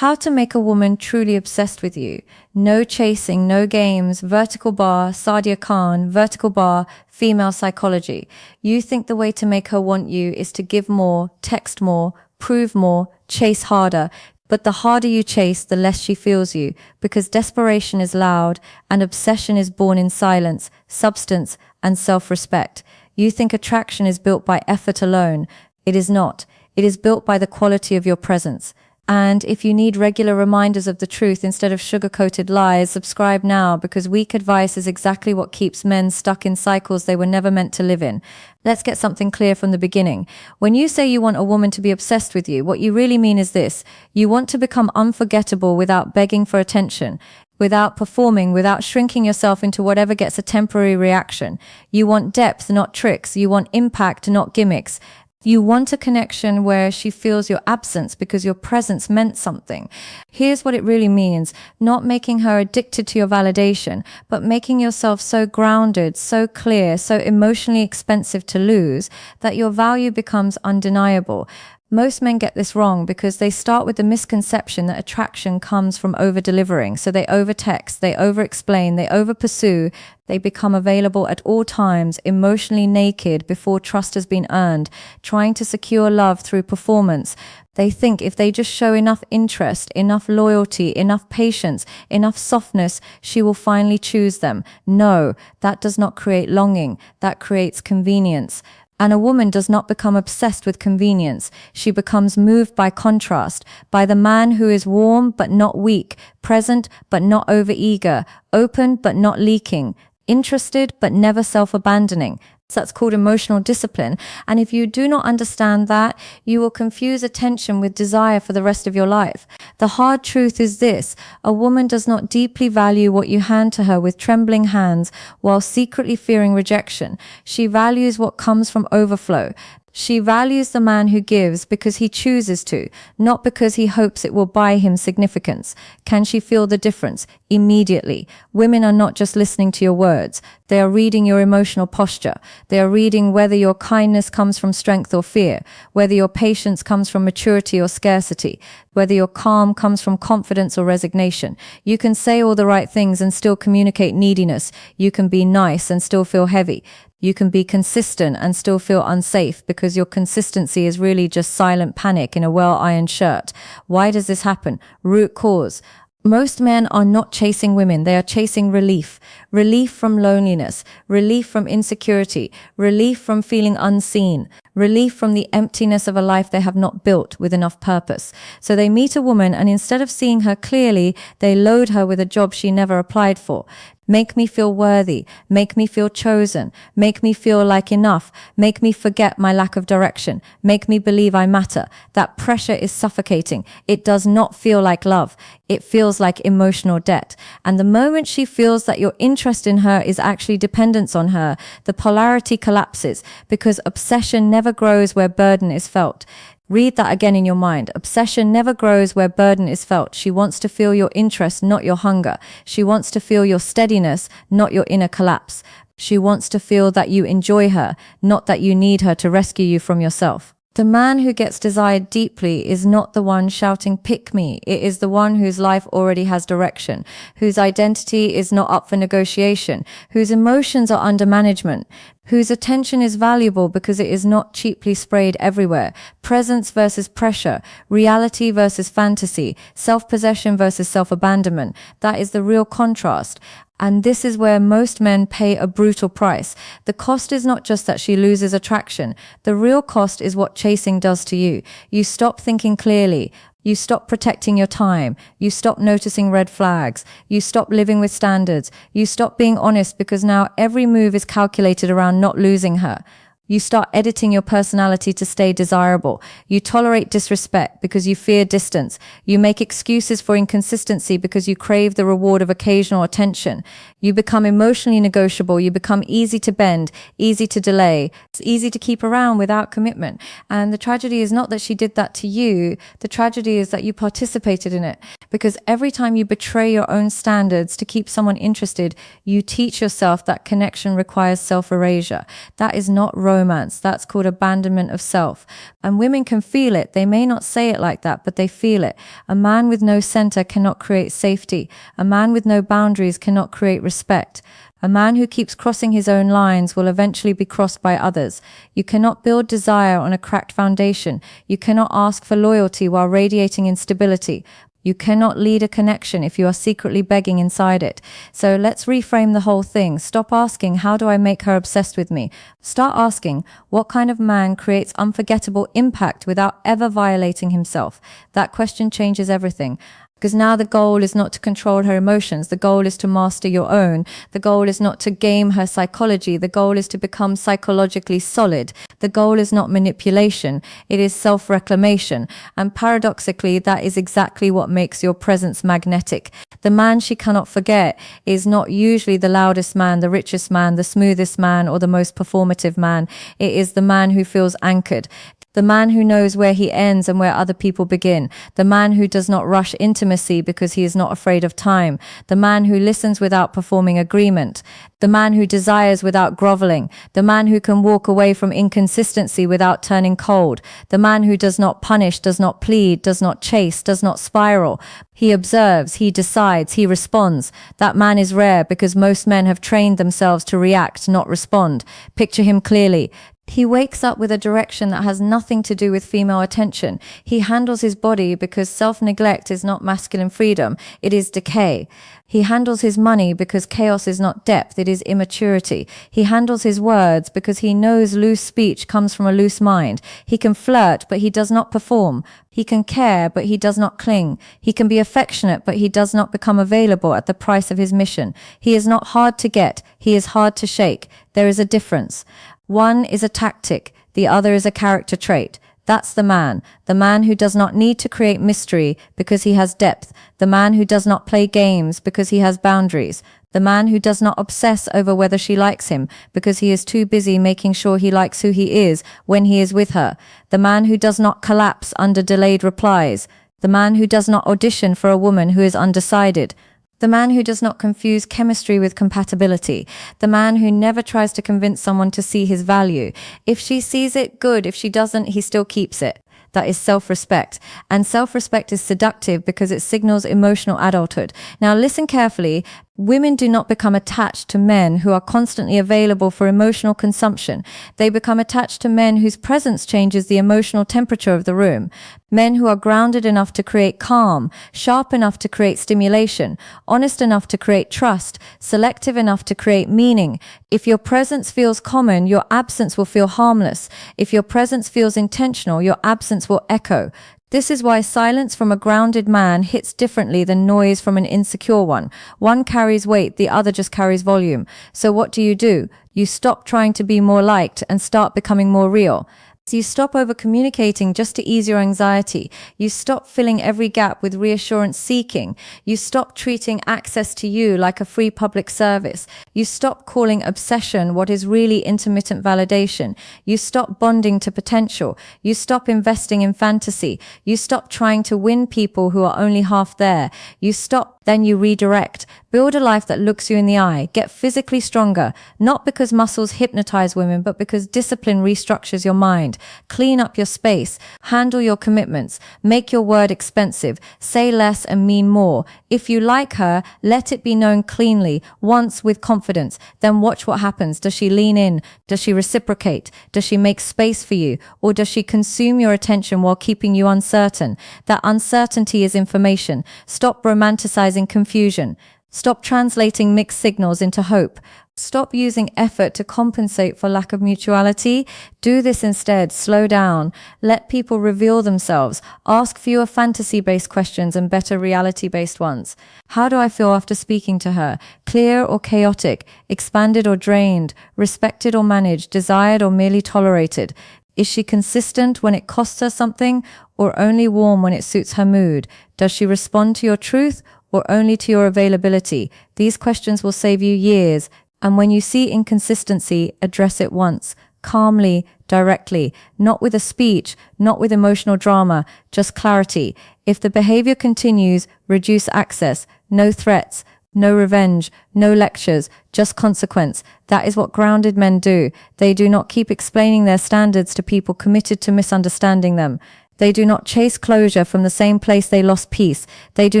How to make a woman truly obsessed with you. No chasing, no games, vertical bar, Sadia Khan, vertical bar, female psychology. You think the way to make her want you is to give more, text more, prove more, chase harder. But the harder you chase, the less she feels you, because desperation is loud and obsession is born in silence, substance, and self-respect. You think attraction is built by effort alone. It is not. It is built by the quality of your presence. And if you need regular reminders of the truth instead of sugar-coated lies, subscribe now, because weak advice is exactly what keeps men stuck in cycles they were never meant to live in. Let's get something clear from the beginning. When you say you want a woman to be obsessed with you, what you really mean is this. You want to become unforgettable without begging for attention, without performing, without shrinking yourself into whatever gets a temporary reaction. You want depth, not tricks. You want impact, not gimmicks. You want a connection where she feels your absence because your presence meant something. Here's what it really means. Not making her addicted to your validation, but making yourself so grounded, so clear, so emotionally expensive to lose that your value becomes undeniable. Most men get this wrong because they start with the misconception that attraction comes from over-delivering. So they over-text, they over-explain, they over-pursue, they become available at all times, emotionally naked before trust has been earned, trying to secure love through performance. They think if they just show enough interest, enough loyalty, enough patience, enough softness, she will finally choose them. No, that does not create longing. That creates convenience. And a woman does not become obsessed with convenience. She becomes moved by contrast, by the man who is warm but not weak, present but not overeager, open but not leaking, interested but never self-abandoning. That's called emotional discipline. And if you do not understand that, you will confuse attention with desire for the rest of your life. The hard truth is this: a woman does not deeply value what you hand to her with trembling hands while secretly fearing rejection. She values what comes from overflow. She values the man who gives because he chooses to, not because he hopes it will buy him significance. Can she feel the difference? Immediately. Women are not just listening to your words. They are reading your emotional posture. They are reading whether your kindness comes from strength or fear, whether your patience comes from maturity or scarcity, whether your calm comes from confidence or resignation. You can say all the right things and still communicate neediness. You can be nice and still feel heavy. You can be consistent and still feel unsafe because your consistency is really just silent panic in a well-ironed shirt. Why does this happen? Root cause. Most men are not chasing women. They are chasing relief. Relief from loneliness, relief from insecurity, relief from feeling unseen, relief from the emptiness of a life they have not built with enough purpose. So they meet a woman, and instead of seeing her clearly, they load her with a job she never applied for. Make me feel worthy, make me feel chosen, make me feel like enough, make me forget my lack of direction, make me believe I matter. That pressure is suffocating. It does not feel like love. It feels like emotional debt. And the moment she feels that your interest in her is actually dependence on her, the polarity collapses, because obsession never grows where burden is felt. Read that again in your mind. Obsession never grows where burden is felt. She wants to feel your interest, not your hunger. She wants to feel your steadiness, not your inner collapse. She wants to feel that you enjoy her, not that you need her to rescue you from yourself. The man who gets desired deeply is not the one shouting, "Pick me." It is the one whose life already has direction, whose identity is not up for negotiation, whose emotions are under management, whose attention is valuable because it is not cheaply sprayed everywhere. Presence versus pressure, reality versus fantasy, self-possession versus self-abandonment. That is the real contrast. And this is where most men pay a brutal price. The cost is not just that she loses attraction. The real cost is what chasing does to you. You stop thinking clearly. You stop protecting your time. You stop noticing red flags. You stop living with standards. You stop being honest because now every move is calculated around not losing her. You start editing your personality to stay desirable. You tolerate disrespect because you fear distance. You make excuses for inconsistency because you crave the reward of occasional attention. You become emotionally negotiable. You become easy to bend, easy to delay. It's easy to keep around without commitment. And the tragedy is not that she did that to you. The tragedy is that you participated in it. Because every time you betray your own standards to keep someone interested, you teach yourself that connection requires self-erasure. That is not romance. romance. That's called abandonment of self. And women can feel it. They may not say it like that, but they feel it. A man with no center cannot create safety. A man with no boundaries cannot create respect. A man who keeps crossing his own lines will eventually be crossed by others. You cannot build desire on a cracked foundation. You cannot ask for loyalty while radiating instability. You cannot lead a connection if you are secretly begging inside it. So let's reframe the whole thing. Stop asking, how do I make her obsessed with me? Start asking, what kind of man creates unforgettable impact without ever violating himself? That question changes everything. Because now the goal is not to control her emotions. The goal is to master your own. The goal is not to game her psychology. The goal is to become psychologically solid. The goal is not manipulation. It is self-reclamation. And paradoxically, that is exactly what makes your presence magnetic. The man she cannot forget is not usually the loudest man, the richest man, the smoothest man, or the most performative man. It is the man who feels anchored. The man who knows where he ends and where other people begin. The man who does not rush intimacy because he is not afraid of time. The man who listens without performing agreement. The man who desires without groveling. The man who can walk away from inconsistency without turning cold. The man who does not punish, does not plead, does not chase, does not spiral. He observes, he decides, he responds. That man is rare because most men have trained themselves to react, not respond. Picture him clearly. He wakes up with a direction that has nothing to do with female attention. He handles his body because self-neglect is not masculine freedom, it is decay. He handles his money because chaos is not depth, it is immaturity. He handles his words because he knows loose speech comes from a loose mind. He can flirt, but he does not perform. He can care, but he does not cling. He can be affectionate, but he does not become available at the price of his mission. He is not hard to get, he is hard to shake. There is a difference. One is a tactic, the other is a character trait. That's the man who does not need to create mystery because he has depth, the man who does not play games because he has boundaries, the man who does not obsess over whether she likes him because he is too busy making sure he likes who he is when he is with her, the man who does not collapse under delayed replies, the man who does not audition for a woman who is undecided, the man who does not confuse chemistry with compatibility. The man who never tries to convince someone to see his value. If she sees it, good. If she doesn't, he still keeps it. That is self-respect. And self-respect is seductive because it signals emotional adulthood. Now listen carefully. Women do not become attached to men who are constantly available for emotional consumption. They become attached to men whose presence changes the emotional temperature of the room. Men who are grounded enough to create calm, sharp enough to create stimulation, honest enough to create trust, selective enough to create meaning. If your presence feels common, your absence will feel harmless. If your presence feels intentional, your absence will echo. This is why silence from a grounded man hits differently than noise from an insecure one. One carries weight, the other just carries volume. So what do? You stop trying to be more liked and start becoming more real. So you stop over-communicating just to ease your anxiety. You stop filling every gap with reassurance seeking. You stop treating access to you like a free public service. You stop calling obsession what is really intermittent validation. You stop bonding to potential. You stop investing in fantasy. You stop trying to win people who are only half there. You stop, then you redirect. Build a life that looks you in the eye. Get physically stronger, not because muscles hypnotize women, but because discipline restructures your mind. Clean up your space. Handle your commitments. Make your word expensive. Say less and mean more. If you like her, let it be known cleanly, once with confidence. Then watch what happens. Does she lean in? Does she reciprocate? Does she make space for you? Or does she consume your attention while keeping you uncertain? That uncertainty is information. Stop romanticizing confusion. Stop translating mixed signals into hope. Stop using effort to compensate for lack of mutuality. Do this instead. Slow down. Let people reveal themselves. Ask fewer fantasy-based questions and better reality-based ones. How do I feel after speaking to her? Clear or chaotic? Expanded or drained? Respected or managed? Desired or merely tolerated? Is she consistent when it costs her something, or only warm when it suits her mood? Does she respond to your truth, or only to your availability? These questions will save you years. And when you see inconsistency, address it once, calmly, directly, not with a speech, not with emotional drama, just clarity. If the behavior continues, reduce access, no threats. No revenge, no lectures, just consequence. That is what grounded men do. They do not keep explaining their standards to people committed to misunderstanding them. They do not chase closure from the same place they lost peace. They do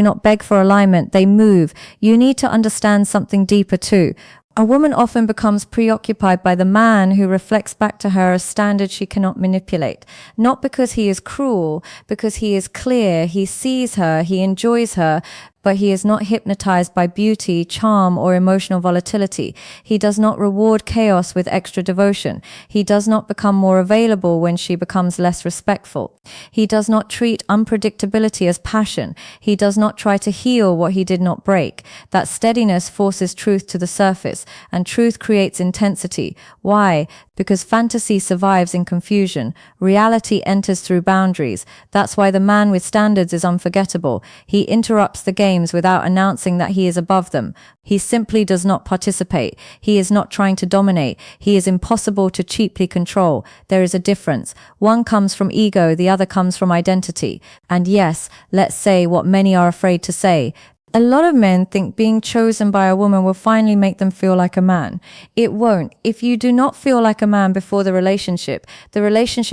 not beg for alignment. They move. You need to understand something deeper too. A woman often becomes preoccupied by the man who reflects back to her a standard she cannot manipulate. Not because he is cruel, because he is clear, he sees her, he enjoys her, but he is not hypnotized by beauty, charm, or emotional volatility. He does not reward chaos with extra devotion. He does not become more available when she becomes less respectful. He does not treat unpredictability as passion. He does not try to heal what he did not break. That steadiness forces truth to the surface, and truth creates intensity. Why? Because fantasy survives in confusion. Reality enters through boundaries. That's why the man with standards is unforgettable. He interrupts the games without announcing that he is above them. He simply does not participate. He is not trying to dominate. He is impossible to cheaply control. There is a difference. One comes from ego, the other comes from identity. And yes, let's say what many are afraid to say. A lot of men think being chosen by a woman will finally make them feel like a man. It won't. If you do not feel like a man before the relationship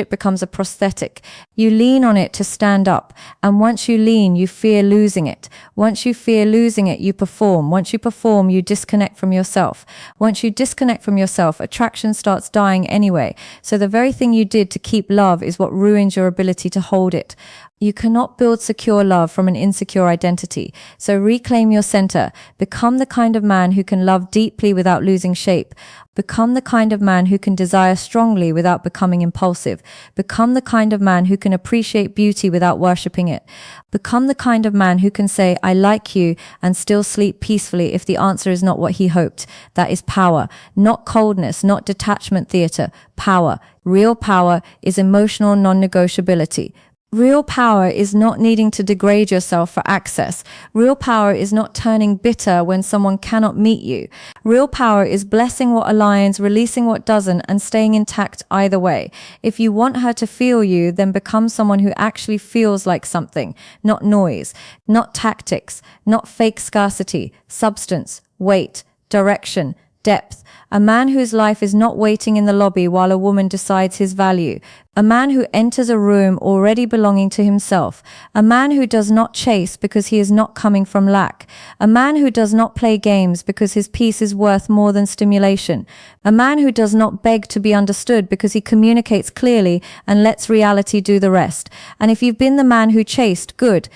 becomes a prosthetic. You lean on it to stand up. And once you lean, you fear losing it. Once you fear losing it, you perform. Once you perform, you disconnect from yourself. Once you disconnect from yourself, attraction starts dying anyway. So the very thing you did to keep love is what ruins your ability to hold it. You cannot build secure love from an insecure identity. So reclaim your center. Become the kind of man who can love deeply without losing shape. Become the kind of man who can desire strongly without becoming impulsive. Become the kind of man who can appreciate beauty without worshipping it. Become the kind of man who can say, I like you, and still sleep peacefully if the answer is not what he hoped. That is power. Not coldness, not detachment theater. Power. Real power is emotional non-negotiability. Real power is not needing to degrade yourself for access. Real power is not turning bitter when someone cannot meet you. Real power is blessing what aligns, releasing what doesn't, and staying intact either way. If you want her to feel you, then become someone who actually feels like something, not noise, not tactics, not fake scarcity, substance, weight, direction, depth. A man whose life is not waiting in the lobby while a woman decides his value. A man who enters a room already belonging to himself. A man who does not chase because he is not coming from lack. A man who does not play games because his peace is worth more than stimulation. A man who does not beg to be understood because he communicates clearly and lets reality do the rest. And if you've been the man who chased, good.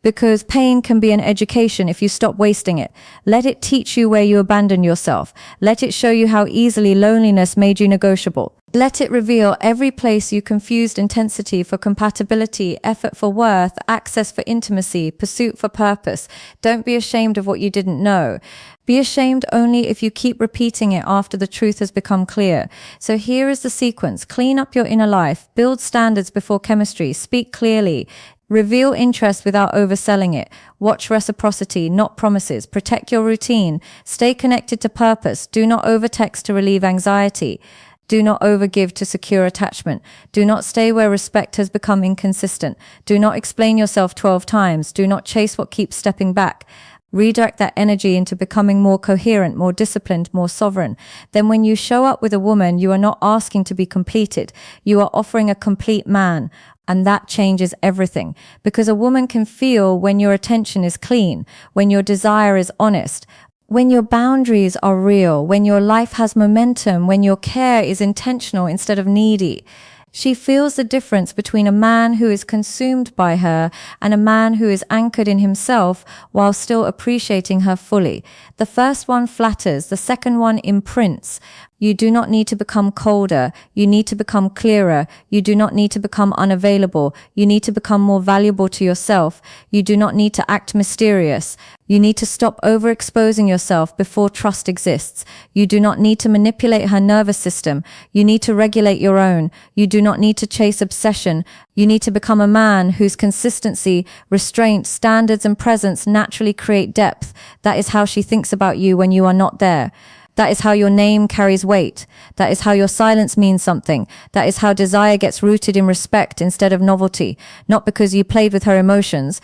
Because pain can be an education if you stop wasting it. Let it teach you where you abandon yourself. Let it show you how easily loneliness made you negotiable. Let it reveal every place you confused intensity for compatibility, effort for worth, access for intimacy, pursuit for purpose. Don't be ashamed of what you didn't know. Be ashamed only if you keep repeating it after the truth has become clear. So here is the sequence. Clean up your inner life. Build standards before chemistry. Speak clearly. Reveal interest without overselling it. Watch reciprocity, not promises. Protect your routine. Stay connected to purpose. Do not overtext to relieve anxiety. Do not overgive to secure attachment. Do not stay where respect has become inconsistent. Do not explain yourself 12 times. Do not chase what keeps stepping back. Redirect that energy into becoming more coherent, more disciplined, more sovereign. Then when you show up with a woman, you are not asking to be completed. You are offering a complete man. And that changes everything. Because a woman can feel when your attention is clean, when your desire is honest, when your boundaries are real, when your life has momentum, when your care is intentional instead of needy. She feels the difference between a man who is consumed by her and a man who is anchored in himself while still appreciating her fully. The first one flatters, the second one imprints. You do not need to become colder. You need to become clearer. You do not need to become unavailable. You need to become more valuable to yourself. You do not need to act mysterious. You need to stop overexposing yourself before trust exists. You do not need to manipulate her nervous system. You need to regulate your own. You do not need to chase obsession. You need to become a man whose consistency, restraint, standards, and presence naturally create depth. That is how she thinks about you when you are not there. That is how your name carries weight. That is how your silence means something. That is how desire gets rooted in respect instead of novelty. Not because you played with her emotions,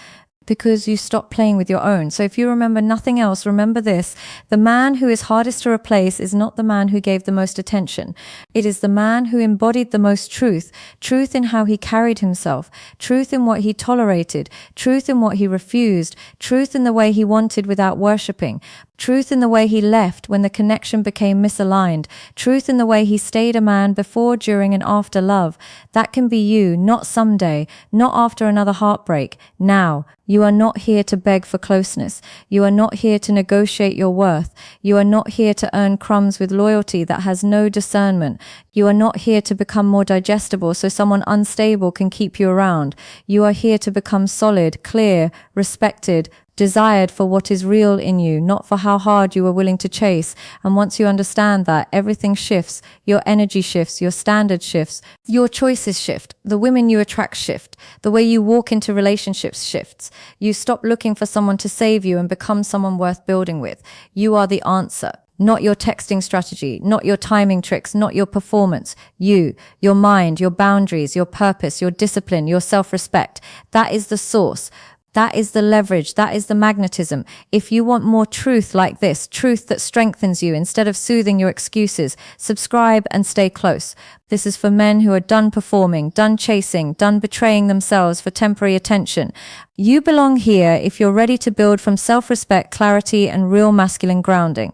because you stop playing with your own. So if you remember nothing else, remember this: the man who is hardest to replace is not the man who gave the most attention. It is the man who embodied the most truth, truth in how he carried himself, truth in what he tolerated, truth in what he refused, truth in the way he wanted without worshipping, truth in the way he left when the connection became misaligned, truth in the way he stayed a man before, during, and after love. That can be you, not someday, not after another heartbreak, now. You are not here to beg for closeness. You are not here to negotiate your worth. You are not here to earn crumbs with loyalty that has no discernment. You are not here to become more digestible so someone unstable can keep you around. You are here to become solid, clear, respected, desired for what is real in you, not for how hard you are willing to chase. And once you understand that, everything shifts. Your energy shifts, your standard shifts, your choices shift, the women you attract shift, the way you walk into relationships shifts. You stop looking for someone to save you and become someone worth building with. You are the answer. Not your texting strategy, not your timing tricks, not your performance. You, your mind, your boundaries, your purpose, your discipline, your self-respect. That is the source. That is the leverage. That is the magnetism. If you want more truth like this, truth that strengthens you instead of soothing your excuses, subscribe and stay close. This is for men who are done performing, done chasing, done betraying themselves for temporary attention. You belong here if you're ready to build from self-respect, clarity, and real masculine grounding.